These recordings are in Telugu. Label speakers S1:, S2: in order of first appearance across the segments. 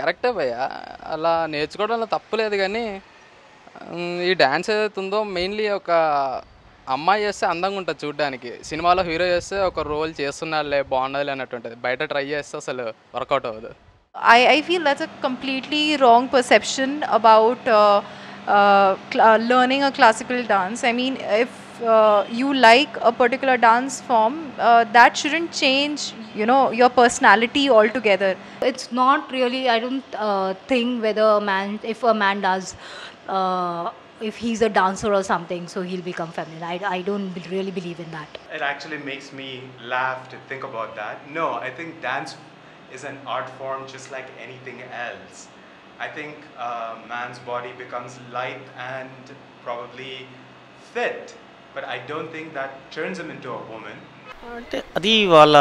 S1: కరెక్టే భయ్య. అలా నేర్చుకోవడంలో తప్పు లేదు గానీ, ఈ డాన్స్ ఏదైతే ఉందో మెయిన్‌లీ ఒక అమ్మాయి చేస్తే అందంగా ఉంటది చూడ్డానికి. సినిమాలో హీరో చేస్తే ఒక రోల్ చేస్తున్నాడులే బాగున్నదిలే అన్నట్టుంటది. బయట ట్రై చేస్తే అసలు వర్కౌట్ అవ్వదు.
S2: I feel that's a completely wrong perception about learning a classical dance. I mean, if you like a particular dance form, that shouldn't change, your personality altogether.
S3: It's not really, I don't think whether if a man does, if he's a dancer or something, so he'll become feminine. I don't really believe in that.
S4: It actually makes me laugh to think about that. No, I think dance is an art form just like anything else. I think man's body becomes light and probably fit, but I don't think that turns him into a woman.
S5: అంటే అది వాళ్ళ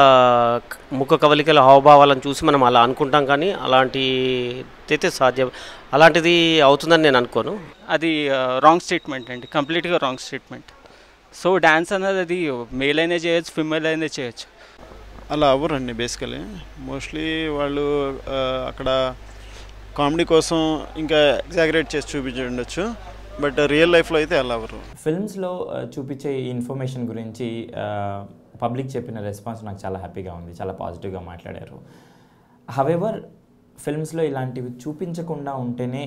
S5: ముఖ కవలికల హావభావాలను చూసి మనం అలా అనుకుంటాం, కానీ అలాంటిదైతే సాధ్యం అలాంటిది అవుతుందని నేను అనుకోను.
S6: అది రాంగ్ స్టేట్మెంట్ అండి, కంప్లీట్గా రాంగ్ స్టేట్మెంట్. సో డ్యాన్స్ అనేది అది మేల్ అయినా చేయొచ్చు, ఫిమేల్ అయినా చేయొచ్చు.
S7: అలా అవ్వరండి బేసికలీ. మోస్ట్లీ వాళ్ళు అక్కడ కామెడీ కోసం ఇంకా ఎగ్జాగరేట్ చేసి చూపించి ఉండొచ్చు, బట్ రియల్ లైఫ్లో అయితే అలా అవ్వరు.
S8: ఫిల్మ్స్లో చూపించే ఈ ఇన్ఫర్మేషన్ గురించి పబ్లిక్ చెప్పిన రెస్పాన్స్ నాకు చాలా హ్యాపీగా ఉంది, చాలా పాజిటివ్గా మాట్లాడారు. హవెవర్ ఫిల్మ్స్లో ఇలాంటివి చూపించకుండా ఉంటేనే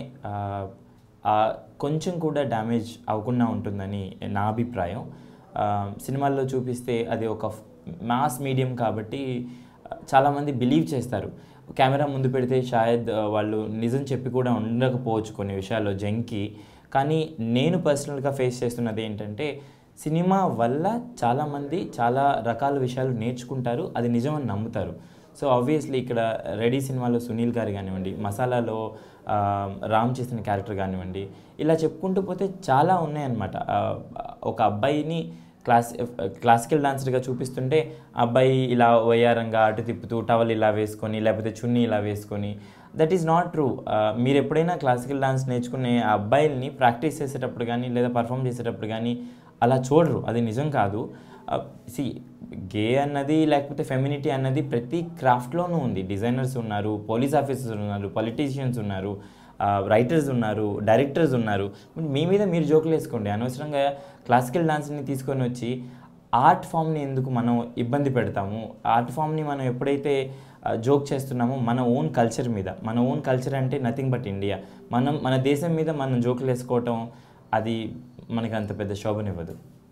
S8: కొంచెం కూడా డ్యామేజ్ అవ్వకుండా ఉంటుందని నా అభిప్రాయం. సినిమాల్లో చూపిస్తే అది ఒక మాస్ మీడియం కాబట్టి చాలామంది బిలీవ్ చేస్తారు. కెమెరా ముందు పెడితే షాయద్ వాళ్ళు నిజం చెప్పి కూడా ఉండకపోవచ్చు కొన్ని విషయాల్లో జంకి. కానీ నేను పర్సనల్గా ఫేస్ చేస్తున్నది ఏంటంటే, సినిమా వల్ల చాలామంది చాలా రకాల విషయాలు నేర్చుకుంటారు, అది నిజమని నమ్ముతారు. సో ఆబ్వియస్లీ ఇక్కడ రెడీ సినిమాలో సునీల్ గారు కానివ్వండి, మసాలాలో రామ్ చేసిన క్యారెక్టర్ కానివ్వండి, ఇలా చెప్పుకుంటూ పోతే చాలా ఉన్నాయన్నమాట. ఒక అబ్బాయిని క్లాసికల్ డాన్సర్గా చూపిస్తుంటే అబ్బాయి ఇలా వయ్యారంగా అటు తిప్పుతూ టవల్ ఇలా వేసుకొని లేకపోతే చున్నీ ఇలా వేసుకొని, దట్ ఈస్ నాట్ ట్రూ. మీరు ఎప్పుడైనా క్లాసికల్ డాన్స్ నేర్చుకునే ఆ అబ్బాయిల్ని ప్రాక్టీస్ చేసేటప్పుడు కానీ లేదా పర్ఫామ్ చేసేటప్పుడు కానీ అలా చూడరు, అది నిజం కాదు. గే అన్నది లేకపోతే ఫెమినిటీ అన్నది ప్రతి క్రాఫ్ట్లోనూ ఉంది. డిజైనర్స్ ఉన్నారు, పోలీస్ ఆఫీసర్స్ ఉన్నారు, పొలిటీషియన్స్ ఉన్నారు, రైటర్స్ ఉన్నారు, డైరెక్టర్స్ ఉన్నారు. మీ మీద మీరు జోకులు వేసుకోండి. అనవసరంగా క్లాసికల్ డాన్స్ని తీసుకొని వచ్చి ఆర్ట్ ఫామ్ని ఎందుకు మనం ఇబ్బంది పెడతాము? ఆర్ట్ ఫామ్ని మనం ఎప్పుడైతే జోక్ చేస్తున్నామో మన ఓన్ కల్చర్ మీద, మన ఓన్ కల్చర్ అంటే నథింగ్ బట్ ఇండియా, మన దేశం మీద మనం జోకులు వేసుకోవటం అది మనకి అంత పెద్ద శోభనివ్వదు.